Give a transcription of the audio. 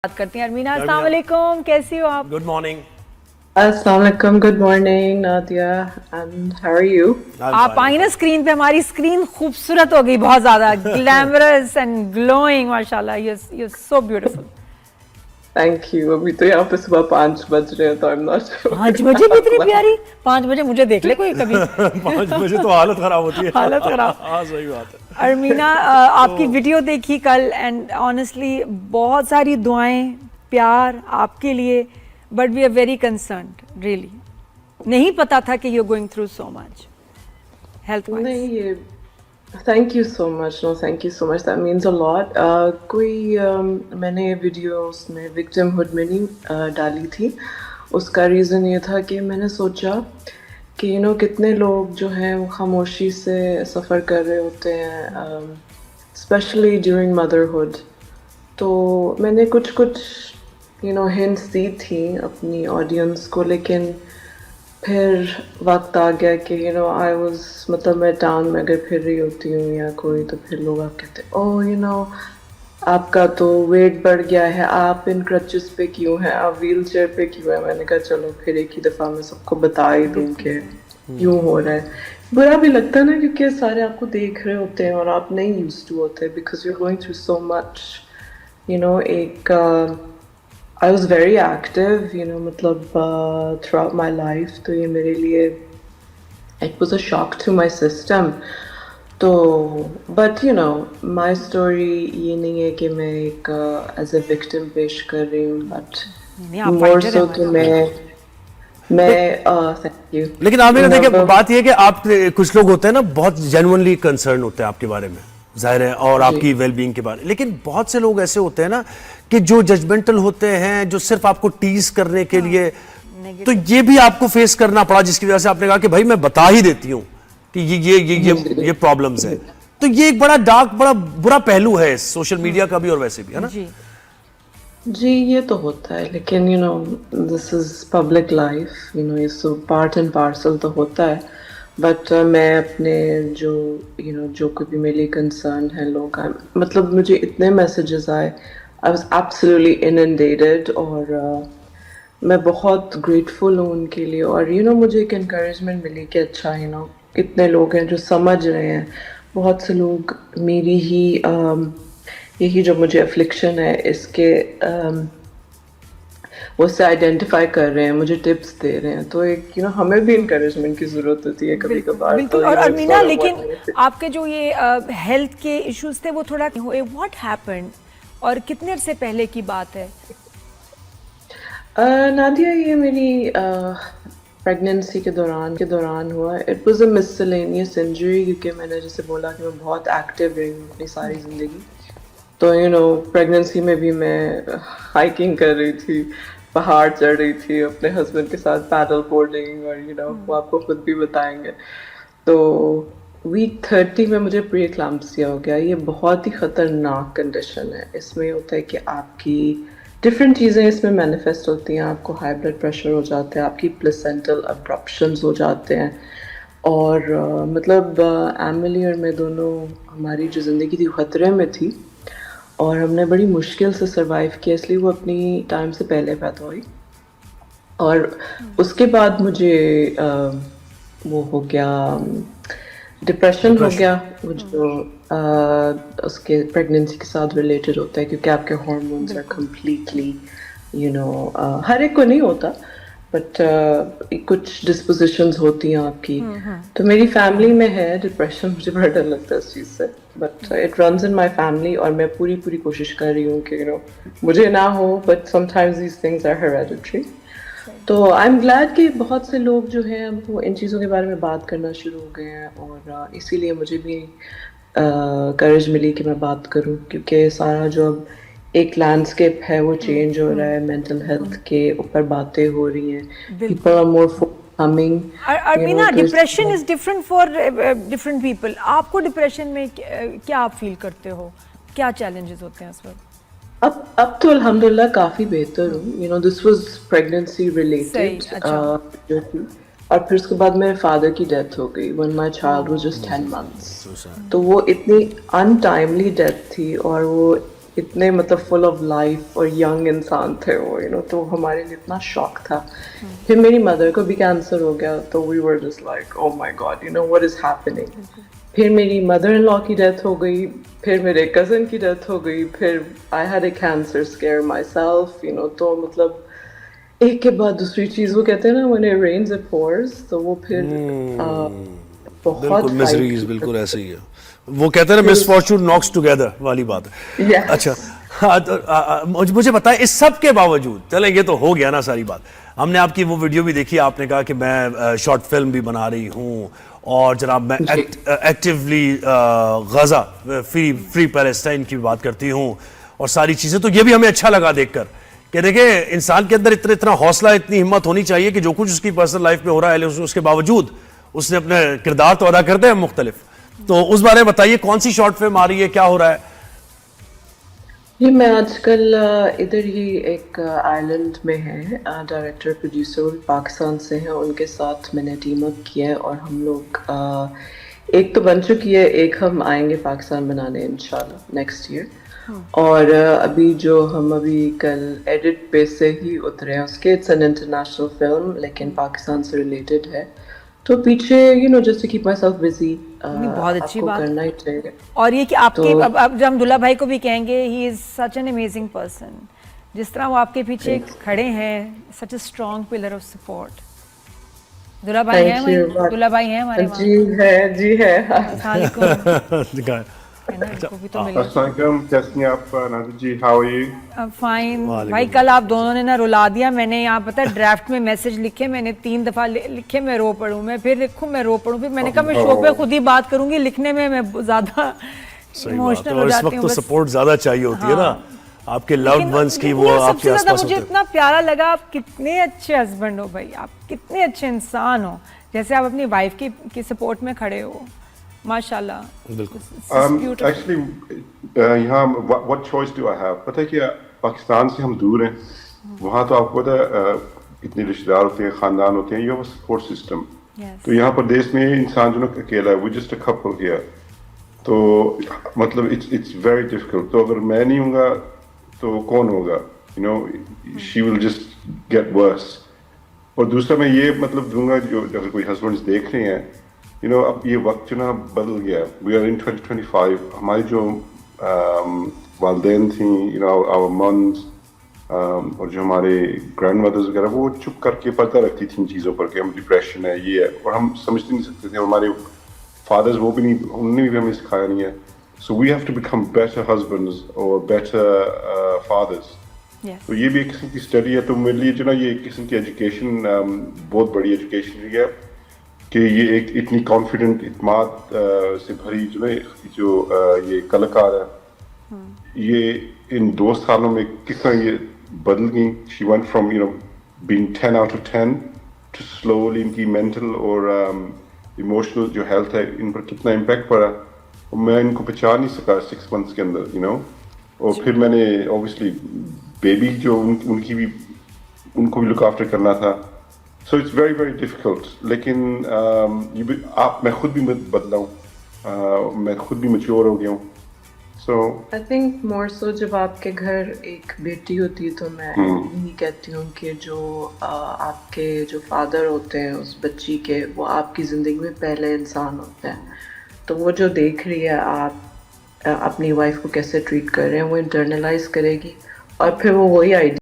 बात करती हैं। अरमीना, अस्सलाम वालेकुम, कैसी हो आप? Good morning. Assalamu alaikum, good morning, Nadia, and how are you? आप आई ना स्क्रीन पे, हमारी स्क्रीन खूबसूरत हो गई बहुत ज्यादा, ग्लैमरस एंड ग्लोइंग, माशाल्लाह, you so beautiful. Thank you. अभी तो यहाँ पे सुबह 5 बज रहे हैं तो I'm not sure. 5 बजे भी इतनी प्यारी? 5 बजे मुझे देख ले कोई कभी। 5 बजे तो हालत खराब होती है। हालत खराब। हाँ, सही बात है। अरमीना, आपकी वीडियो देखी कल एंड ऑनेस्टली बहुत सारी दुआएं, प्यार आपके लिए, but we are very concerned, really. नहीं पता था कि you are going through so much health wise. नहीं, ये thank you so much. No, thank you so much. That means a lot. मैंने ये वीडियो उसमें victimhood में नहीं डाली थी. उसका रीज़न ये था कि मैंने सोचा कि कितने लोग जो हैं वो खामोशी से सफ़र कर रहे होते हैं, स्पेशली ड्यूरिंग मदरहुड. तो मैंने कुछ हिंट्स दी थी अपनी ऑडियंस को, लेकिन फिर वक्त आ गया कि आई वाज मतलब मैं टाउन में अगर फिर रही होती हूँ या कोई, तो फिर लोग आप कहते ओह आपका तो वेट बढ़ गया है, आप इन क्रचेस पे क्यों हैं, आप व्हील चेयर पे क्यों हैं. मैंने कहा चलो फिर एक ही दफ़ा मैं सबको बता ही दूँ कि यूँ हो रहा है. बुरा भी लगता है ना, क्योंकि सारे आपको देख रहे होते हैं और आप नहीं यूज्ड टू होते, because you are going through so much. एक I was very active, मतलब throughout my life. तो ये मेरे लिए it was a shock to my system. तो but my story ये नहीं है कि मैं एक as a victim पेश कर रही हूँ, but more so तो मैं thank you. लेकिन आप देखिए, बात ये है कि आप कुछ लोग होते हैं ना, बहुत जेन्युइनली कंसर्न होते हैं आपके बारे में, जाहिर है, और आपकी वेलबींग के बारे में. लेकिन बहुत से लोग ऐसे होते हैं ना कि जो जजमेंटल होते हैं, जो सिर्फ आपको टीज करने के लिए. तो ये भी आपको फेस करना पड़ा, जिसकी वजह से आपने कहा कि भाई मैं बता ही देती हूँ कि ये प्रॉब्लम्स है. तो ये एक बड़ा डार्क, बड़ा बुरा पहलू है सोशल मीडिया का भी, और वैसे भी, है ना? जी, ये तो होता है, लेकिन दिस इज पब्लिक लाइफ, ये सब पार्ट एंड पार्सल तो होता है. बट मैं अपने जो कोई भी मेरे लिए कंसर्न है लोग, मतलब मुझे इतने मैसेजेस आए, आई वाज एब्सोल्युटली इनंडेटेड, और मैं बहुत ग्रेटफुल हूँ उनके लिए. और मुझे एक एनकरेजमेंट मिली कि अच्छा इतने लोग हैं जो समझ रहे हैं. बहुत से लोग मेरी ही यही जो मुझे अफ्लिक्शन है इसके उससे आइडेंटिफाई कर रहे हैं, मुझे टिप्स दे रहे हैं. तो एक हमें भी इंकरेजमेंट की जरूरत होती है कभी कभार. बिल्कुल. और अरमीना, लेकिन आपके जो ये हेल्थ के इश्यूज थे वो थोड़ा हुए, व्हाट हैपेंड, और कितने से पहले की बात है? नादिया, ये मेरी प्रेगनेंसी के दौरान हुआ. इट वाज अ मिससेलेनियस इंजरी, क्योंकि मैंने जैसे बोला कि मैं बहुत एक्टिव रही हूँ अपनी सारी ज़िंदगी. तो प्रेगनेंसी में भी मैं हाइकिंग कर रही थी, पहाड़ चढ़ रही थी अपने हस्बैंड के साथ, पैडल बोर्डिंग, और वो आपको खुद भी बताएंगे. तो वीक 30 में मुझे प्री एक्लैम्प्सिया हो गया. ये बहुत ही ख़तरनाक कंडीशन है. इसमें होता है कि आपकी डिफरेंट चीज़ें इसमें मैनिफेस्ट होती हैं. आपको हाई ब्लड प्रेशर हो जाता है, आपकी प्लेसेंटल अब्रप्शंस हो जाते हैं, और मतलब एमिली और मैं दोनों, हमारी जो ज़िंदगी थी ख़तरे में थी, और हमने बड़ी मुश्किल से सरवाइव किया, इसलिए वो अपनी टाइम से पहले पैदा हुई. और उसके बाद मुझे वो हो गया, डिप्रेशन हो गया, वो जो उसके प्रेगनेंसी के साथ रिलेटेड होता है, क्योंकि आपके हार्मोन्स आर कम्प्लीटली हर एक को नहीं होता, बट कुछ डिस्पोजिशंस होती हैं आपकी. तो मेरी फैमिली में है डिप्रेशन, मुझे बड़ा डर लगता है इस चीज़ से, but it runs in my family, और मैं पूरी कोशिश कर रही हूँ कि मुझे ना हो, but sometimes these things are hereditary. तो आई एम ग्लैड कि बहुत से लोग जो हैं वो इन चीज़ों के बारे में बात करना शुरू हो गए हैं, और इसीलिए मुझे भी करेज मिली कि मैं बात करूं, क्योंकि सारा जो अब एक लैंडस्केप है वो चेंज हो रहा है. मेंटल हेल्थ के ऊपर बातें हो रही हैं, people are more forthcoming. Armeena, depression is different for different people. आपको डिप्रेशन में क्या आप फील करते हो, क्या चैलेंजेस होते हैं इस वक्त? अब तो अल्हम्दुलिल्लाह काफ़ी बेहतर हूँ. दिस वाज प्रेगनेंसी रिलेटेड, और फिर उसके बाद मेरे फादर की डेथ हो गई when my child was just 10 months. तो वो इतनी अनटाइमली डेथ थी, और वो اتنے مطلب فل آف لائف اور ینگ انسان تھے وہ تو ہمارے لیے اتنا شوق تھا. پھر میری مدر کو بھی کینسر ہو گیا تو we were just like oh my god what is happening. پھر میری مدر ان لا کی ڈیتھ ہو گئی, پھر میرے کزن کی ڈیتھ ہو گئی, پھر I had a cancer scare myself تو مطلب ایک کے بعد دوسری چیز وہ کہتے ہیں نا when it rains it pours, تو وہ پھر بہت مزریز بالکل ایسے ہی ہے, وہ کہتے ہیں نا مس فارچون ناکس ٹوگیدر والی بات ہے. اچھا مجھے بتائیں اس سب کے باوجود, چلیں یہ تو ہو گیا نا ساری بات, ہم نے آپ کی وہ ویڈیو بھی دیکھی, آپ نے کہا کہ میں شارٹ فلم بھی بنا رہی ہوں اور جناب میں ایکٹیولی غزہ فری پیلسٹائن کی بات کرتی ہوں اور ساری چیزیں, تو یہ بھی ہمیں اچھا لگا دیکھ کر کہ دیکھیں انسان کے اندر اتنا حوصلہ, اتنی ہمت ہونی چاہیے کہ جو کچھ اس کی پرسنل لائف میں ہو رہا ہے اس کے باوجود اس نے اپنے کردار تو ادا کرتے ہیں مختلف. تو اس بارے میں بتائیے کون سی شارٹ فلم آ رہی ہے, کیا ہو رہا ہے؟ جی میں آج کل ادھر ہی ایک آئرلینڈ میں ہے, ڈائریکٹر پروڈیوسر پاکستان سے ہیں, ان کے ساتھ میں نے ٹیم اپ کیا ہے اور ہم لوگ ایک تو بن چکی ہے, ایک ہم آئیں گے پاکستان بنانے انشاءاللہ نیکسٹ ایئر. اور ابھی جو ہم ابھی کل ایڈٹ پہ سے ہی اترے ہیں اس کے, اٹس این انٹرنیشنل فلم لیکن پاکستان سے ریلیٹڈ ہے, تو پیچھے just to keep myself busy بہت اچھی بات کرنا ہی چاہیے. اور یہ کہ آپ کے اب جب ہم دلہا بھائی کو بھی کہیں گے he is such an amazing person, جس طرح وہ آپ کے پیچھے کھڑے ہیں, such a strong pillar of support. دلہا بھائی ہیں, دلہا بھائی ہیں ہمارے وہاں. جی ہے. السلام علیکم. السلام علیکم, کیسی ہیں آپ نازل جی, ہاؤ آر یو؟ فائن بھائی, کل آپ دونوں نے نا رلا دیا. میں نے یہاں پتہ ڈرافٹ میں میسج لکھے, میں نے 3 دفعہ لکھے میں رو پڑوں, میں پھر لکھوں میں رو پڑوں, پھر میں نے کہا میں شو پہ خود ہی بات کروں گی, لکھنے میں زیادہ ایموشنل ہو جاتی ہوں. اس وقت تو سپورٹ زیادہ چاہیے ہوتی ہے نا آپ کے لوڈ ونس کی, وہ آپ کے آس پاس ہوتے ہیں. مجھے اتنا پیارا لگا, آپ کتنے اچھے ہسبینڈ ہو بھائی, آپ کتنے اچھے انسان ہو, جیسے آپ اپنی وائف کی سپورٹ میں کھڑے ہو, ماشاءاللہ. ایکچولی یہاں what choice do I have, پتہ ہے کیا, پاکستان سے ہم دور ہیں, وہاں تو آپ کو پتہ ہے اتنے رشتے دار ہوتے ہیں, خاندان ہوتے ہیں, you have a support system. تو یہاں پر دیش میں انسان جو نا اکیلا ہے, وہ just a couple here, تو مطلب it's very difficult. تو اگر میں نہیں ہوں گا تو کون ہوگا, she will just get worse. اور دوسرا میں یہ مطلب دوں گا, جو اگر کوئی ہسبینڈز دیکھ رہے ہیں, اب یہ وقت جو نا بدل گیا, we are in 2025. ہماری جو والدین تھیں, our moms, اور جو ہمارے گرینڈ مدرز وغیرہ, وہ چپ کر کے پردہ رکھتی تھیں ان چیزوں پر کہ ہم ڈپریشن ہے, یہ ہے, اور ہم سمجھ نہیں سکتے تھے. ہمارے فادرز وہ بھی نہیں, انہوں نے بھی ہمیں سکھایا نہیں ہے. So we have to become better husbands or better fathers. تو یہ بھی ایک قسم کی اسٹڈی ہے. تو میرے لیے جو نا یہ ایک قسم کی ایجوکیشن, بہت بڑی ایجوکیشن ہے کہ یہ ایک اتنی کانفیڈنٹ, اعتماد سے بھری جو یہ کلاکار ہے, یہ ان 2 سالوں میں کس طرح یہ بدل گئی. She went from being 10 out of 10 to slowly ان کی مینٹل اور ایموشنل جو ہیلتھ ہے ان پر کتنا امپیکٹ پڑا, اور میں ان کو پہچان نہیں سکا 6 months کے اندر, اور پھر میں نے اوبیسلی بیبی جو ان کی بھی, ان کو بھی لک آفٹر کرنا تھا. So it's very very difficult. لیکن میں خود بھی بدلا ہوں, میں خود بھی میچور ہو گیا ہوں. So I think more so جب آپ کے گھر ایک بیٹی ہوتی ہے, تو میں یہی کہتی ہوں کہ جو آپ کے جو فادر ہوتے ہیں اس بچی کے, وہ آپ کی زندگی میں پہلے انسان ہوتے ہیں. تو وہ جو دیکھ رہی ہے آپ اپنی وائف کو کیسے ٹریٹ کر رہے ہیں, وہ انٹرنلائز کرے گی, اور پھر وہ وہی آئیڈیا